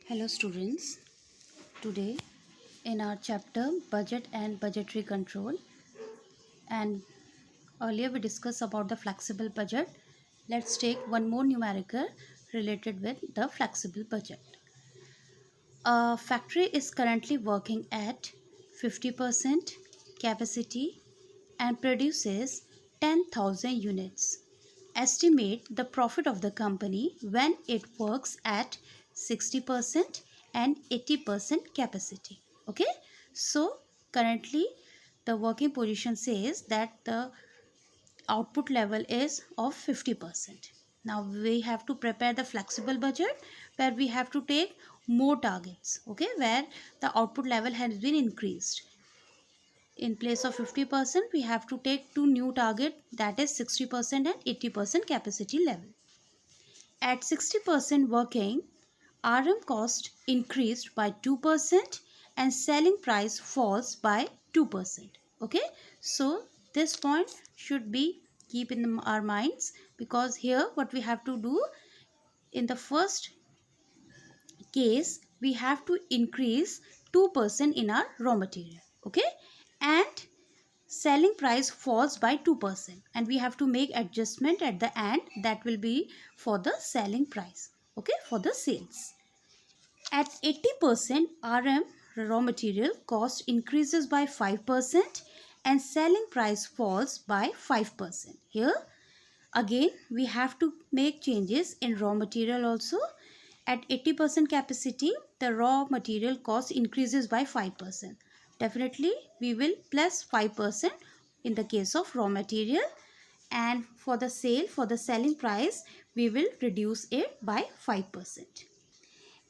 Hello students, today in our chapter budget and budgetary control, and earlier we discussed about the flexible budget. Let's take one more numerical related with the flexible budget. A factory is currently working at 50% capacity and produces 10,000 units. Estimate the profit of the company when it works at 60% and 80% capacity. Okay, so currently the working position says that the output level is of 50%. Now we have to prepare the flexible budget where we have to take more targets, okay, where the output level has been increased. In place of 50%, we have to take two new target, that is 60% and 80% capacity level. At 60% working, RM cost increased by 2% and selling price falls by 2%. Okay, so this point should be keep in our minds, because here what we have to do in the first case, we have to increase 2% in our raw material. Okay, and selling price falls by 2% and we have to make adjustment at the end, that will be for the selling price, okay, for the sales. At 80%, RM raw material cost increases by 5% and selling price falls by 5%. Here again we have to make changes in raw material also. At 80% capacity, the raw material cost increases by 5%. Definitely we will plus 5% in the case of raw material, and for the selling price, we will reduce it by 5%.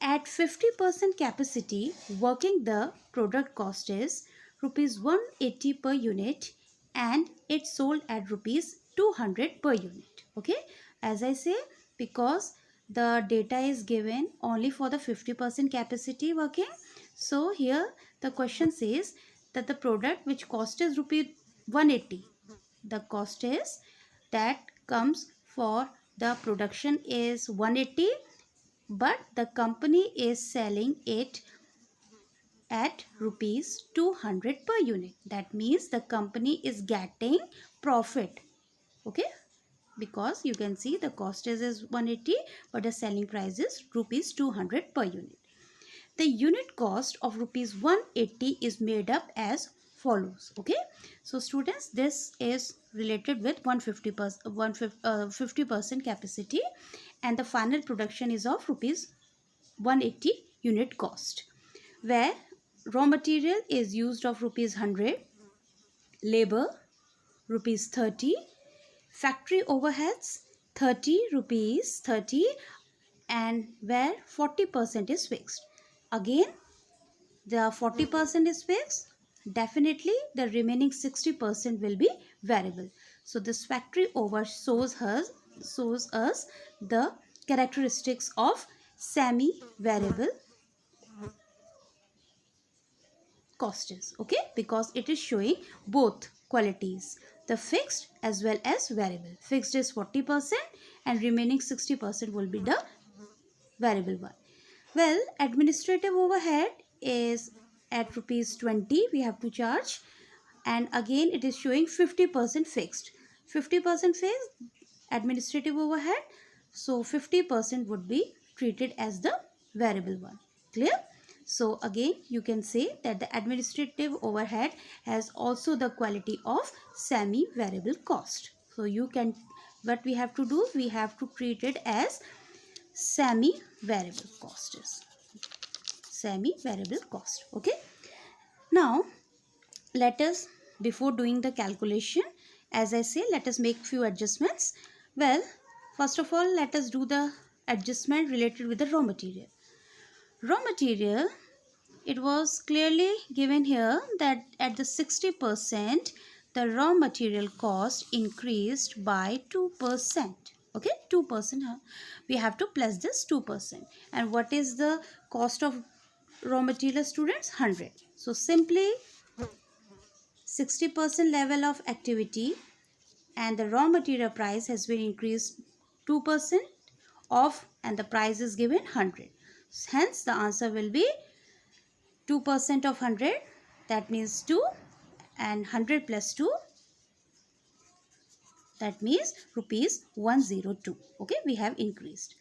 At 50% capacity, working the product cost is rupees 180 per unit and it's sold at rupees 200 per unit. Okay, as I say, because the data is given only for the 50% capacity working, so here the question says that the product which cost is rupees 180, the cost is that comes for the production is 180, but the company is selling it at rupees 200 per unit. That means the company is getting profit. Okay, because you can see the cost is 180 but the selling price is rupees 200 per unit. The unit cost of rupees 180 is made up as follows. Okay, so students, this is related with 50% capacity and the final production is of rupees 180 unit cost, where raw material is used of rupees 100, labor rupees 30, factory overheads 30 rupees 30, and where 40% is fixed. Again the 40% is fixed, definitely the remaining 60% will be variable. So this factory over shows us the characteristics of semi variable cost is, okay, because it is showing both qualities, the fixed as well as variable. Fixed is 40% and remaining 60% will be the variable one. Well, administrative overhead is at rupees 20 we have to charge, and again it is showing 50% fixed. 50% fixed administrative overhead, so 50% would be treated as the variable one. Clear? So again you can say that the administrative overhead has also the quality of semi variable cost. So you can, what we have to do, we have to treat it as semi variable cost is semi variable cost. Okay, now let us, before doing the calculation, as I say, let us make few adjustments. Well, first of all, let us do the adjustment related with the raw material. Raw material, it was clearly given here that at the 60% the raw material cost increased by 2%. Okay, 2%, we have to plus this 2%. And what is the cost of raw material, students? 100. So simply 60% level of activity and the raw material price has been increased 2% of, and the price is given 100. Hence the answer will be 2% of 100, that means 2, and 100 plus 2, that means rupees 102. Okay, we have increased.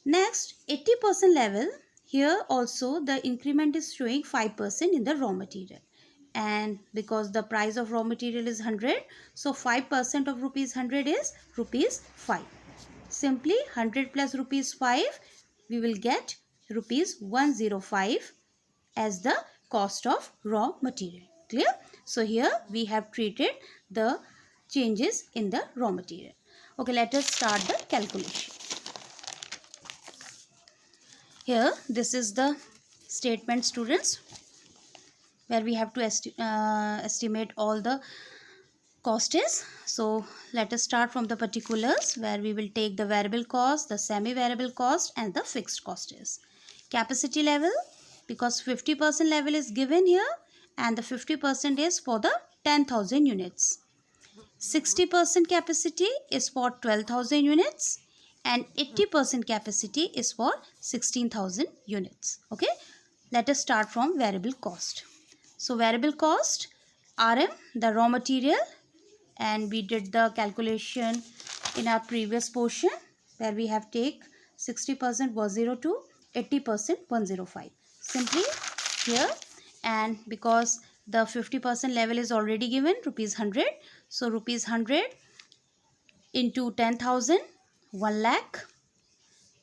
Next, 80% level. Here also the increment is showing 5% in the raw material. And because the price of raw material is 100, so 5% of rupees 100 is rupees 5. Simply 100 plus rupees 5, we will get rupees 105 as the cost of raw material. Clear? So here we have treated the changes in the raw material. Okay, let us start the calculation. Here this is the statement, students, where we have to estimate all the cost is. So let us start from the particulars, where we will take the variable cost, the semi-variable cost, and the fixed cost is. Capacity level, because 50% level is given here, and the 50% is for the 10,000 units. 60% capacity is for 12,000 units, and 80% capacity is for 16,000 units. Okay, let us start from variable cost. So variable cost, RM, the raw material, and we did the calculation in our previous portion, where we have take 60% 102, 80% 105. Simply here, and because the 50% level is already given, rupees 100, so rupees 100 into 10,000, 1 lakh.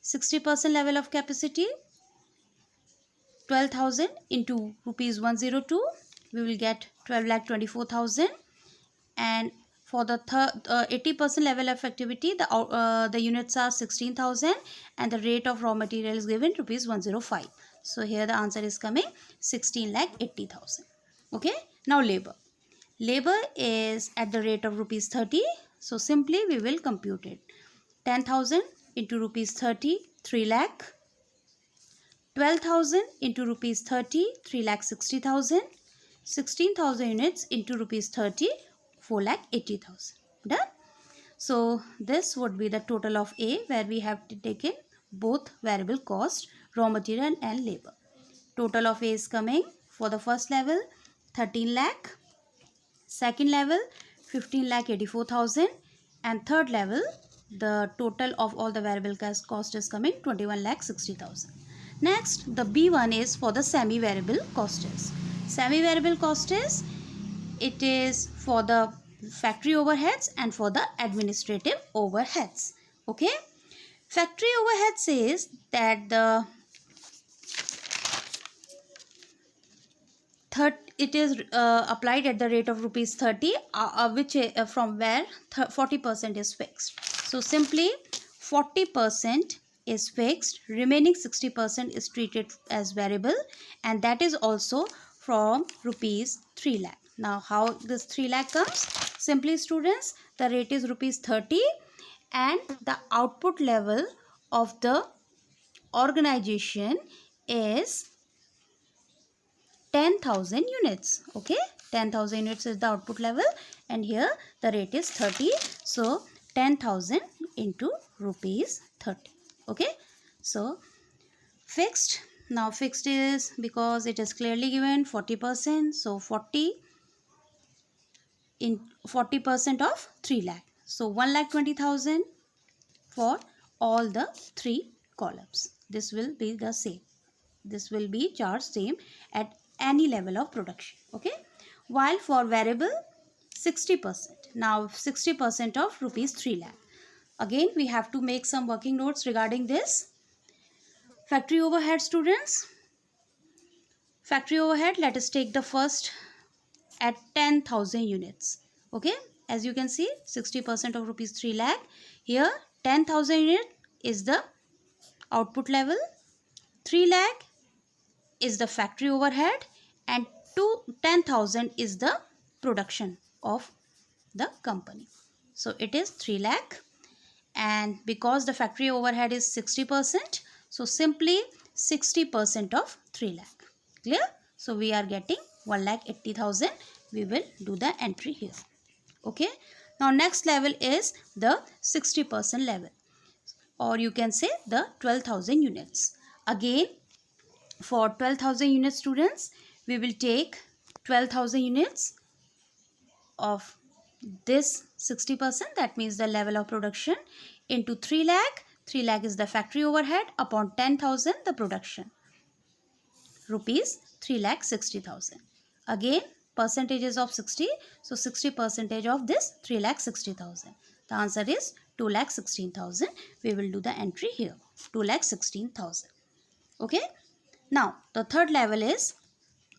60% level of capacity, 12,000 into rupees 102, we will get 12,24,000. And for the 80% level of activity, the units are 16,000, and the rate of raw material is given rupees 105. So here the answer is coming 16,80,000. Okay, now labor. Labor is at the rate of rupees 30. So simply we will compute it. 10,000 into rupees 30, 3 lakh. 12,000 into rupees 30, 3 lakh 60,000. 16,000 units into rupees 30, 4,80,000. Done. So this would be the total of A, where we have taken both variable cost, raw material and labor. Total of A is coming for the first level 13 lakh, second level 15,84,000, and third level the total of all the variable cost is coming 21,60,000. Next, the B1 is for the semi-variable cost is. Semi-variable cost is, it is for the factory overheads and for the administrative overheads. Okay, factory overhead says that the it is applied at the rate of rupees 30, which from where 40% is fixed. So simply 40% is fixed, remaining 60% is treated as variable, and that is also from rupees 3 lakh. Now how this 3 lakh comes? Simply students, the rate is rupees 30, and the output level of the organization is 10,000 units. Okay, 10,000 units is the output level, and here the rate is 30. So 10,000 into rupees 30. Okay, so fixed. Now fixed is, because it is clearly given 40%, so 40 in 40% of 3 lakh. So 1,20,000 for all the 3 columns. This will be the same. This will be charged same at any level of production. Okay, while for variable 60%. Now 60% of rupees 3 lakh. Again we have to make some working notes regarding this. Factory overhead, students. Factory overhead, let us take the first at 10,000 units. Okay, as you can see 60% of rupees 3 lakh. Here 10,000 unit is the output level, 3 lakh is the factory overhead, and 10,000 is the production of the company. So it is 3 lakh, and because the factory overhead is 60%, so simply 60% of 3 lakh. Clear? So we are getting 1,80,000. We will do the entry here. Okay, now next level is the 60% level, or you can say the 12,000 units. Again, for 12,000 unit students, we will take 12,000 units of this 60%, that means the level of production, into 3 lakh. 3 lakh is the factory overhead upon 10,000 the production, rupees 3,60,000. Again, percentages of 60, so 60% of this 3,60,000. The answer is 2,16,000. We will do the entry here, 2,16,000. Okay. Now the third level is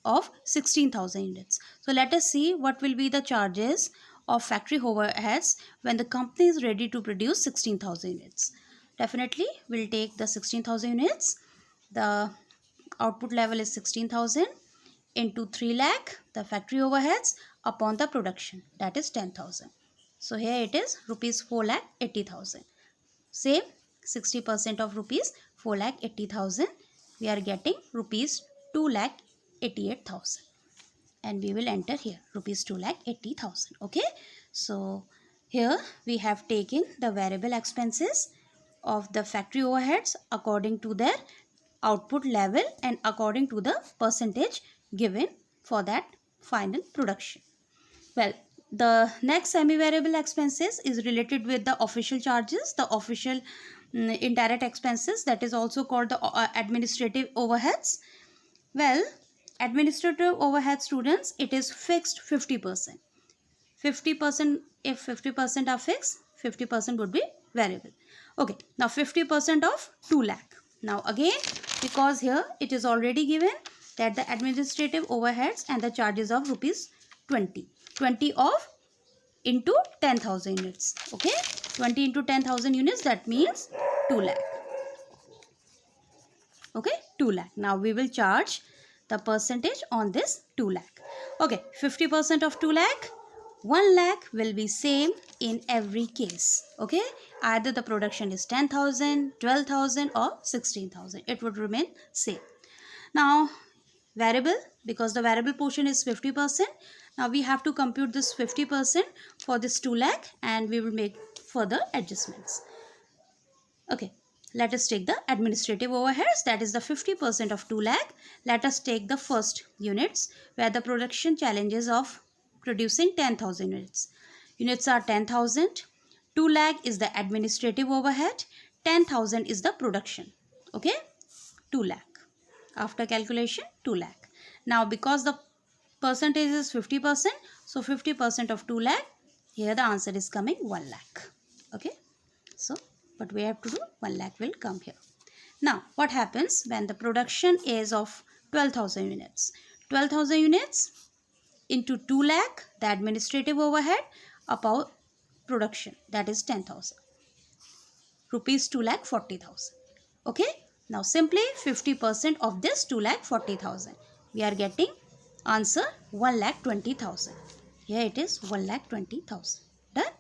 of 16,000 units. So let us see what will be the charges of factory overheads when the company is ready to produce 16,000 units. Definitely we'll take the 16,000 units. The output level is 16,000 into 3 lakh, the factory overheads, upon the production, that is 10,000. So here it is rupees 4,80,000. Same, 60% of rupees 4,80,000. We are getting rupees 2,88,000. And we will enter here rupees 2,80,000. Okay. So here we have taken the variable expenses of the factory overheads according to their output level and according to the percentage given for that final production. Well, the next semi-variable expenses is related with the official charges, the official indirect expenses, that is also called the administrative overheads. Well, administrative overhead, students, it is fixed 50%. 50%, if 50% are fixed, 50% would be variable. Okay, now 50% of 2 lakh. Now again, because here it is already given that the administrative overheads and the charges of rupees 20 of into 10,000 units. Okay, 20 into 10,000 units, that means 2 lakh. Okay, 2 lakh. Now we will charge the percentage on this 2 lakh. Okay, 50% of 2 lakh, 1 lakh will be same in every case. Okay, either the production is 10,000, 12,000 or 16,000. It would remain same. Now variable, because the variable portion is 50%. Now we have to compute this 50% for this 2 lakh and we will make further adjustments. Okay, let us take the administrative overheads, that is the 50% of 2 lakh. Let us take the first units where the production challenges of producing 10,000 units. Units are 10,000. 2 lakh is the administrative overhead. 10,000 is the production. Okay, 2 lakh. After calculation, 2 lakh. Now because the percentage is 50%, so 50% of 2 lakh, here the answer is coming 1 lakh. Okay, so what we have to do, 1 lakh will come here. Now what happens when the production is of 12,000 units? 12,000 units into 2 lakh, the administrative overhead, upon production, that is 10,000, rupees 2,40,000. Okay, now simply 50% of this 2,40,000, we are getting answer 1,20,000. Here it is 1,20,000. Done.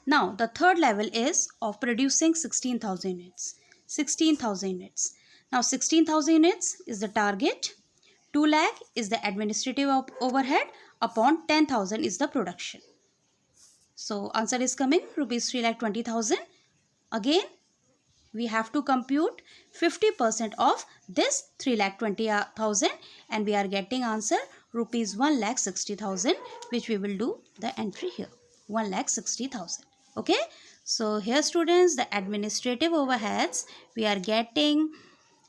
Now the third level is of producing 16,000 units. 16,000 units. Now 16,000 units is the target. 2 lakh is the administrative overhead upon 10,000 is the production. So answer is coming rupees 3,20,000. Again we have to compute 50% of this 3,20,000 and we are getting answer rupees 1,60,000, which we will do the entry here, 1,60,000. Okay, so here students, the administrative overheads we are getting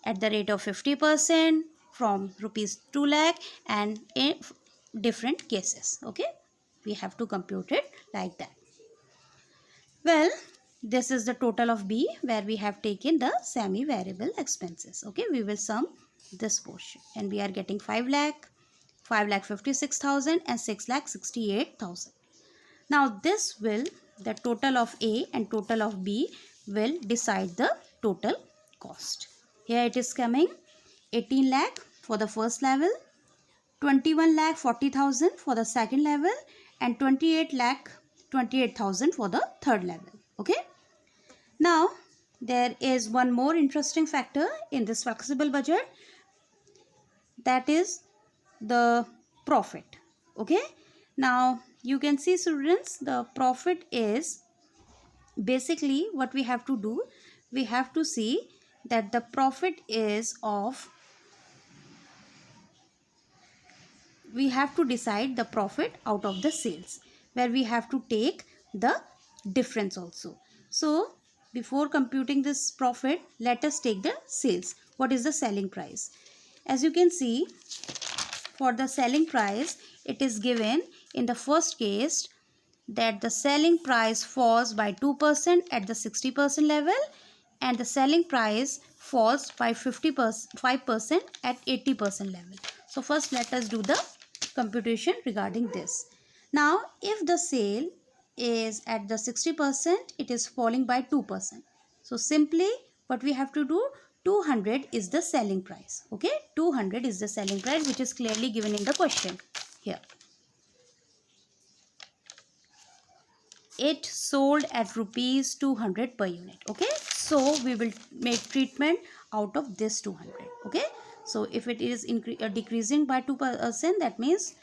at the rate of 50% from rupees 2 lakh and in different cases. Okay, we have to compute it like that. Well, this is the total of B where we have taken the semi-variable expenses. Okay, we will sum this portion and we are getting 5 lakh, 5,56,000 and 6,68,000. Now this will, the total of A and total of B will decide the total cost. Here it is coming 18 lakh for the first level, 21,40,000 for the second level and 28,28,000 for the third level. Okay. Now there is one more interesting factor in this flexible budget, that is the profit. Okay. Now you can see students, the profit is basically what we have to do. We have to see that the profit is of, we have to decide the profit out of the sales, where we have to take the difference also. So before computing this profit, let us take the sales. What is the selling price? As you can see, for the selling price, it is given in the first case that the selling price falls by 2% at the 60% level, and the selling price falls by 5% at 80% level. So first let us do the computation regarding this. Now if the sale is at the 60%, it is falling by 2%. So simply what we have to do, 200 is the selling price. Okay, 200 is the selling price, which is clearly given in the question here. It sold at rupees 200 per unit. Okay, so we will make treatment out of this 200. Okay, so if it is decreasing by 2%, that means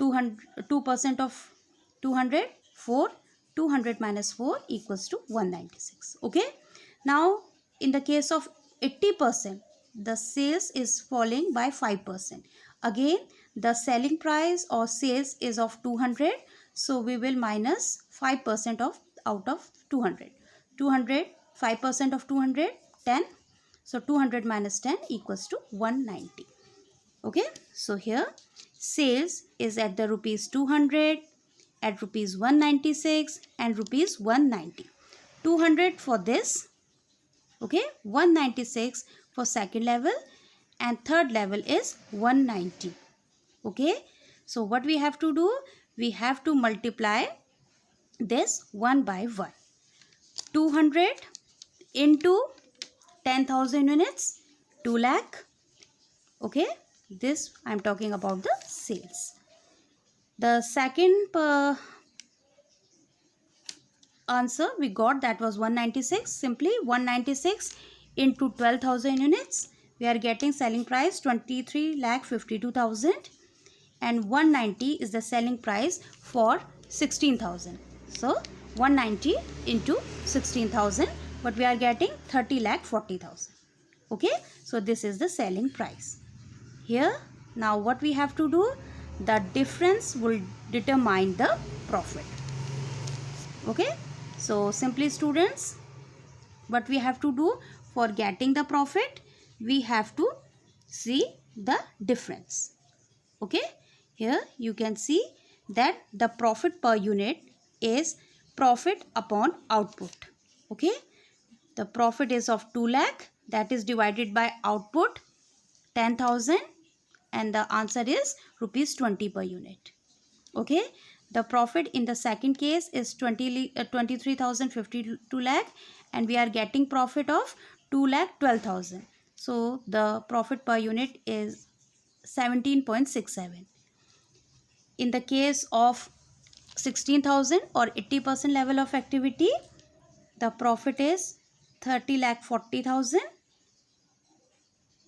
2% of 200, 4, 200 minus 4 equals to 196. Okay, now in the case of 80%, the sales is falling by 5%. Again, the selling price or sales is of 200, so we will minus 5% of out of 200. 200, 5% of 200, 10. So 200 minus 10 equals to 190. Okay, so here sales is at the rupees 200, at rupees 196 and rupees 190. 200 for this, okay, 196 for second level, and third level is 190. Okay, so what we have to do, we have to multiply this 1 by 1. 200 into 10,000 units, 2 lakh. Okay, this I am talking about the sales. The second answer we got, that was 196. Simply 196 into 12,000 units, we are getting selling price 23,52,000, and 190 is the selling price for 16,000. So 190 into 16,000, but we are getting 30,40,000. Okay, so this is the selling price. Here now what we have to do, the difference will determine the profit. Okay, so simply students, what we have to do for getting the profit, we have to see the difference. Okay, here you can see that the profit per unit is profit upon output. Okay, the profit is of 2 lakh, that is divided by output 10,000, and the answer is rupees 20 per unit. Okay, the profit in the second case is 23,052 lakh, and we are getting profit of 2,12,000. So the profit per unit is 17.67. In the case of 16,000 or 80% level of activity, the profit is 30,40,000.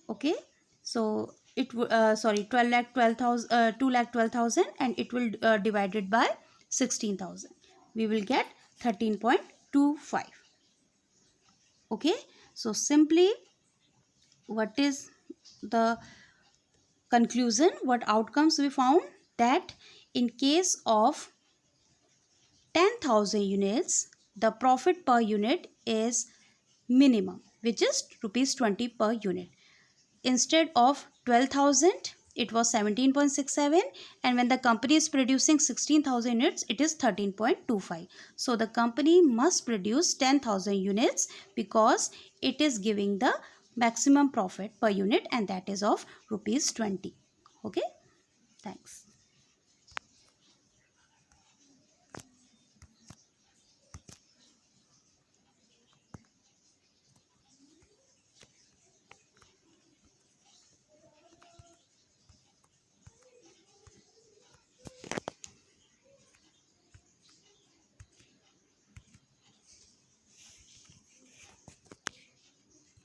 Okay, so it 2,12,000, and it will divided by 16,000. We will get 13.25. Okay, so simply what is the conclusion, what outcomes we found, that in case of 10,000 units, the profit per unit is minimum, which is rupees 20 per unit. Instead of 12,000, it was 17.67, and when the company is producing 16,000 units, it is 13.25. So the company must produce 10,000 units because it is giving the maximum profit per unit, and that is of rupees 20. Okay, thanks.